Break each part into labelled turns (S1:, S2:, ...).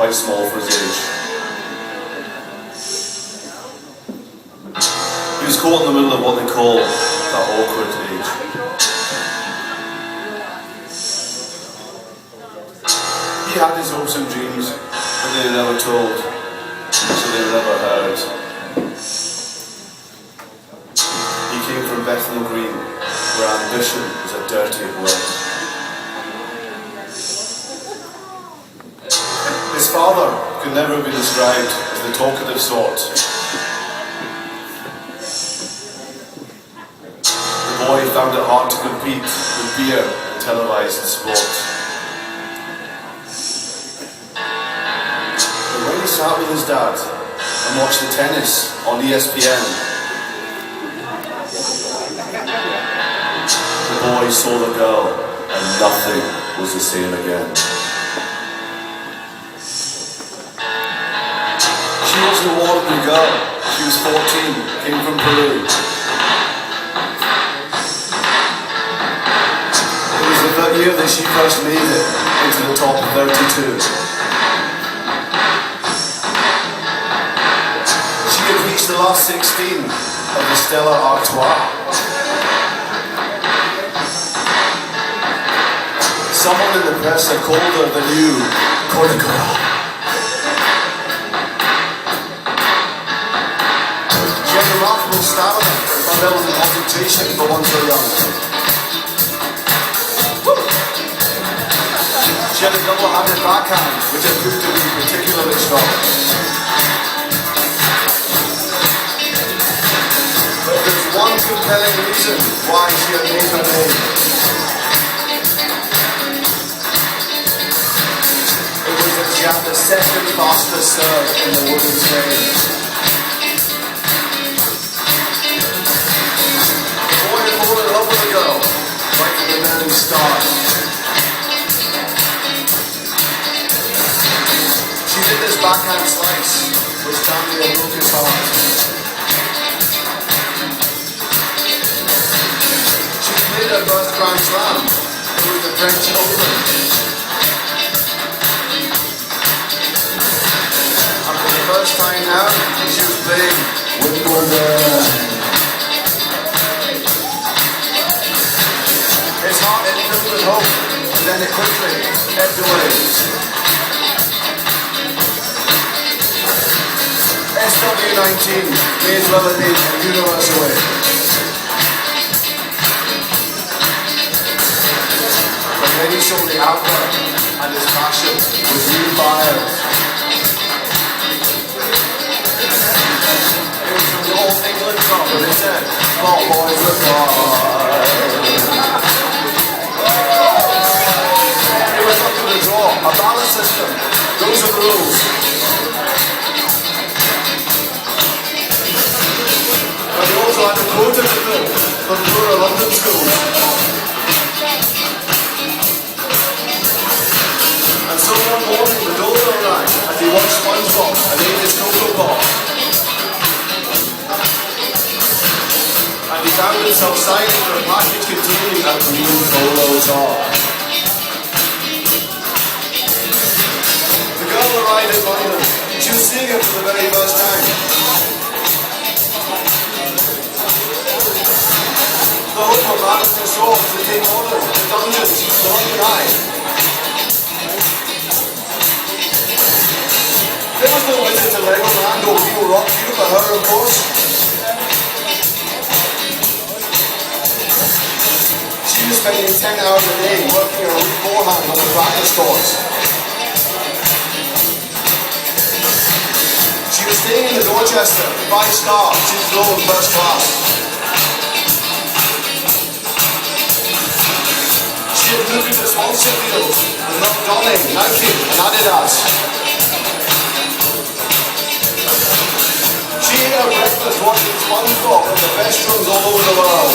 S1: quite small for his age. He was caught in the middle of what they call that awkward age. He had his hopes and dreams, but they were never told, so they were never heard. He came from Bethnal Green, where ambition was a dirty word. His father could never be described as the talkative sort. The boy found it hard to compete with beer and televised sport. But when he sat with his dad and watched the tennis on ESPN, the boy saw the girl and nothing was the same again. She wasn't a ordinary girl. She was 14, came from Peru. It was the year that she first made it into the top 32. She had reached the last 16 of the Stella Artois. Someone in the press had called her the new Kohli. Remarkable stamina and levels of concentration for one so young. She had a double-handed backhand, which had proved to be particularly strong. But there's one compelling reason why she had made her name. It was that she had the second fastest serve in the women's game. Fall in love with a girl, right from the very start. She did this backhand slice, which Daniel broke his heart. She played her first Grand Slam. It was the French Open. And for the first time now, she was playing Wimbledon. His heart had filled with hope, and then it quickly ebbed away. SW19 may as well have been a universe away. But then he saw the outlook, and his passion was refired. It was from the old England club, and it said, "Ball boys look hard." Up to the draw, a ballot system, those are the rules. But he also had a quota to fill from poorer London schools. And so one morning the doorbell rang as he watched SpongeBob and ate his Cocoa Pop. And he found himself signing for a package containing a green polo top. The girl arrived in London. She was seeing him for the very first time. The hope of Madison Shaw was to take orders in the dungeons of the London Eye. There was no visit to Legoland or Rio Rock View for her, of course. She was spending 10 hours a day working her week beforehand on the practice course. She was staying in the Dorchester, 5-star, she'd flown first class. She had moved into sponsorship deals with Love Donning, Nike and Adidas. She ate her breakfast watching SpongeBob in the best rooms all over the world.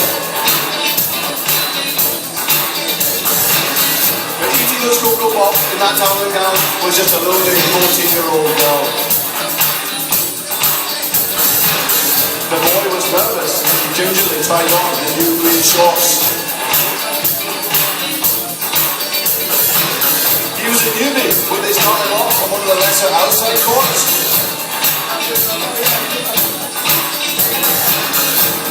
S1: But eating those Cocoa Pops in that traveling gown was just a lonely 14-year-old girl. The boy was nervous as he gingerly tried on his new green shorts. He was a newbie when they started off on one of the lesser outside courts.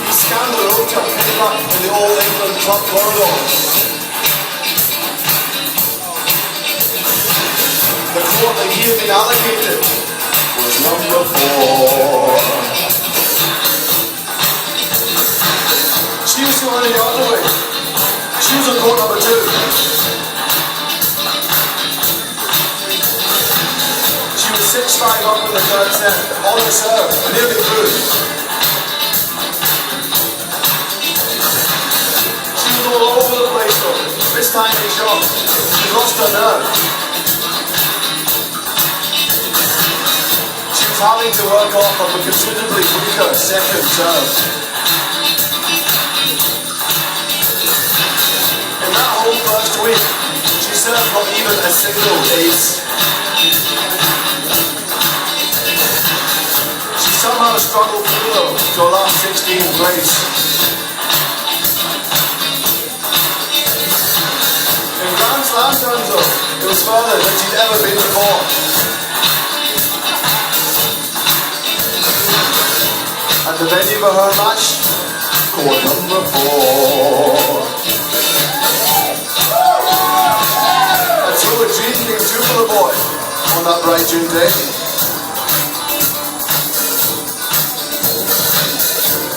S1: He scanned the road to pick up in the All England Club corridor. The court that he had been allocated was number 4. She was 200 yards away. She was on court number 2. She was 6-5 up in the third set, on the serve, nearly through. She was all over the place though. This time he shot. She lost her nerve. She was having to work off of a considerably weaker second serve. In that whole first week, she served not even a single ace. She somehow struggled through though to a last 16th place. In Grand Slam terms though, it was further than she'd ever been before. And the venue for her match, court number 4. So a dream came true for the boy on that bright June day.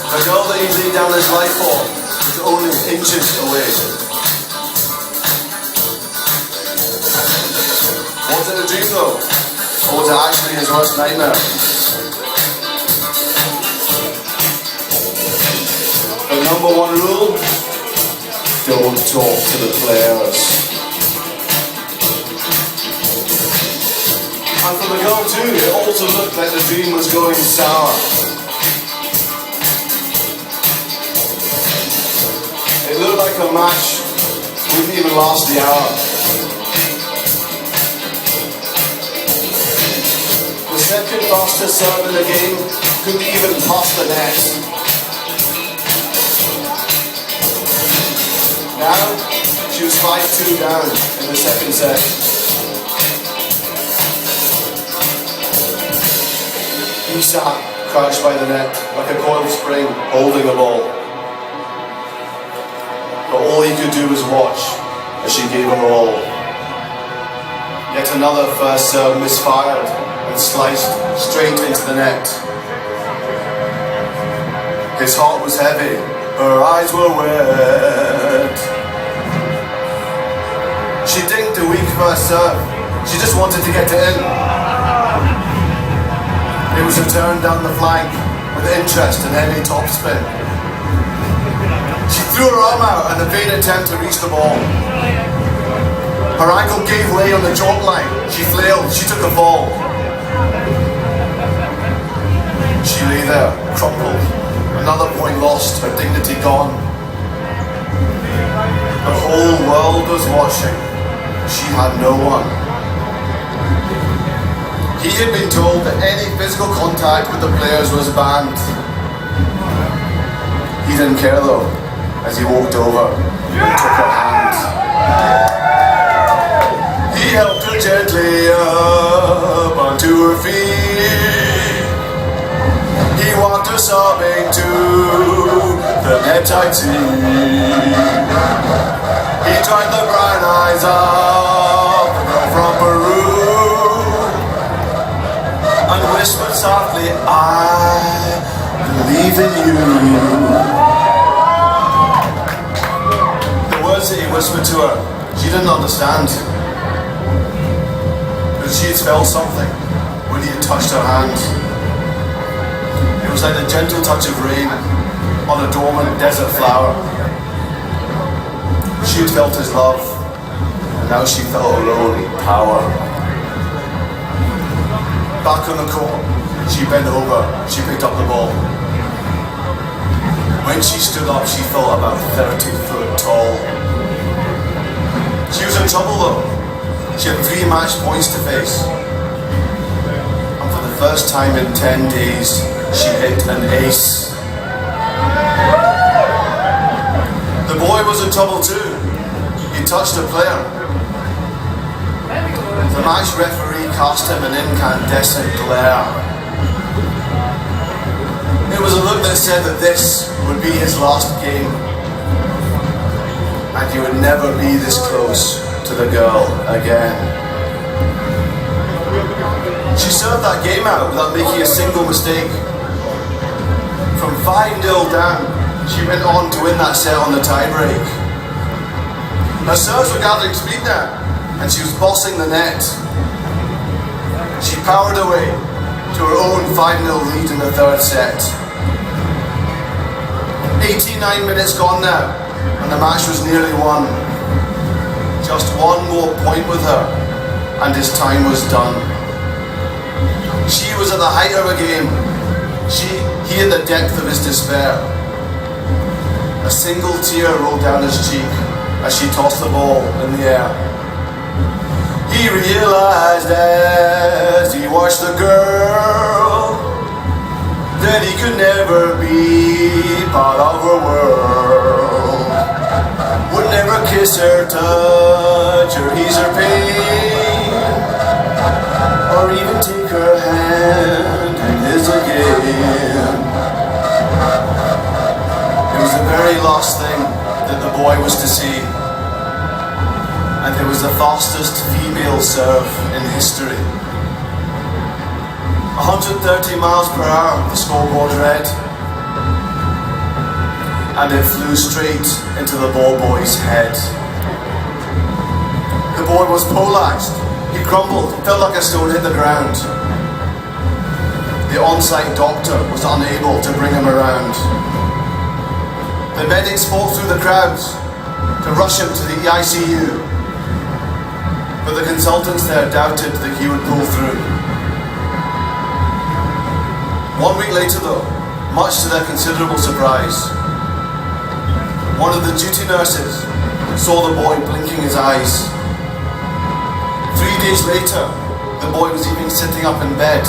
S1: The girl that he laid down his life for was only inches away. Was it a dream though? Or was it actually his worst nightmare? The number 1 rule: don't talk to the players. And for the girl too, it also looked like the dream was going sour. It looked like a match wouldn't even last the hour. The second fastest serve in the game couldn't even pass the net. Now, she was 5-2 down in the second set. He sat crouched by the net like a coiled spring holding a ball. But all he could do was watch as she gave her all. Yet another first serve misfired and sliced straight into the net. His heart was heavy, her eyes were wet. She dinged the weak first serve. She just wanted to get it in. It was a turn down the flank with interest and heavy topspin. She threw her arm out in a vain attempt to reach the ball. Her ankle gave way on the chalk line. She flailed, she took a fall. She lay there, crumpled. Another point lost, her dignity gone. The whole world was watching. She had no one. He had been told that any physical contact with the players was banned. He didn't care though, as he walked over and took her hand. He helped her gently up onto her feet. He walked her sobbing to the net I'd see. He dried the brown eyes of the girl from Peru and whispered softly, I believe in you. The words that he whispered to her, she didn't understand. But she had felt something when he had touched her hand. It was like the gentle touch of rain on a dormant desert flower. She had felt his love, and now she felt her own power. Back on the court, she bent over, she picked up the ball. When she stood up, she felt about 30 foot tall. She was in trouble though. She had 3 match points to face. And for the first time in 10 days, she hit an ace. The boy was in trouble too. He touched a player. The match referee cast him an incandescent glare. It was a look that said that this would be his last game, and he would never be this close to the girl again. She served that game out without making a single mistake. From 5-0 down, she went on to win that set on the tiebreak. Her serves were gathering speed now, and she was bossing the net. She powered away to her own 5-0 lead in the third set. 89 minutes gone now, and the match was nearly won. Just one more point with her, and his time was done. She was at the height of her game. He at the depth of his despair. A single tear rolled down his cheek as she tossed the ball in the air. He realized as he watched the girl that he could never be part of her world. Would never kiss her, touch her, ease her pain, or even take her hand in his again. It was the very last thing that the boy was to see, and it was the fastest female serve in history. 130 miles per hour, the scoreboard read, and it flew straight into the ball boy's head. The boy was polarized. He crumbled, felt like a stone hit the ground. The on-site doctor was unable to bring him around. The medics fought through the crowds to rush him to the ICU, but the consultants there doubted that he would pull through. 1 week later though, much to their considerable surprise, one of the duty nurses saw the boy blinking his eyes. 3 days later, the boy was even sitting up in bed.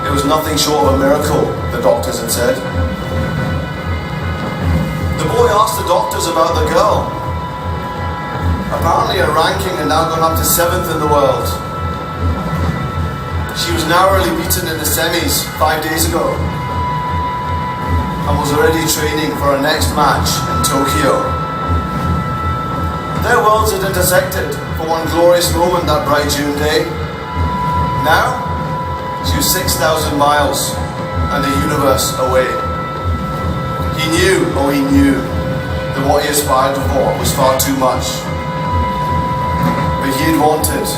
S1: It was nothing short of a miracle, the doctors had said. The boy asked the doctors about the girl. Apparently her ranking had now gone up to 7th in the world. She was narrowly beaten in the semis 5 days ago, and was already training for her next match in Tokyo. Their worlds had intersected for one glorious moment that bright June day. Now, she was 6,000 miles and a universe away. He knew, that what he aspired for was far too much. But he had wanted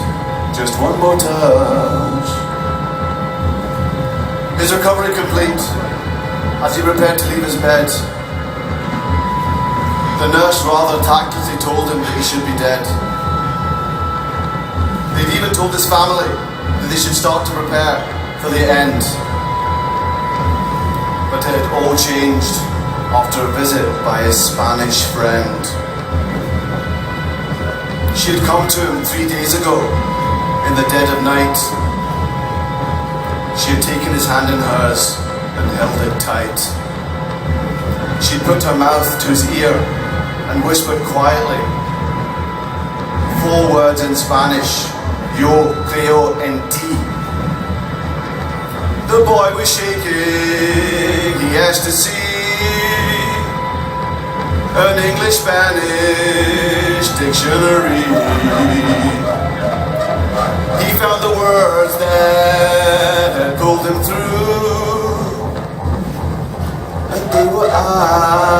S1: just one more touch. His recovery complete, as he prepared to leave his bed, the nurse rather tactlessly told him that he should be dead. They'd even told his family that they should start to prepare for the end. But it had all changed after a visit by his Spanish friend. She had come to him 3 days ago, in the dead of night. She had taken his hand in hers and held it tight. She had put her mouth to his ear and whispered quietly 4 words in Spanish: Yo creo en ti. The boy was shaking, he asked to see an English-Spanish dictionary. He found the words that had pulled him through, and they were I.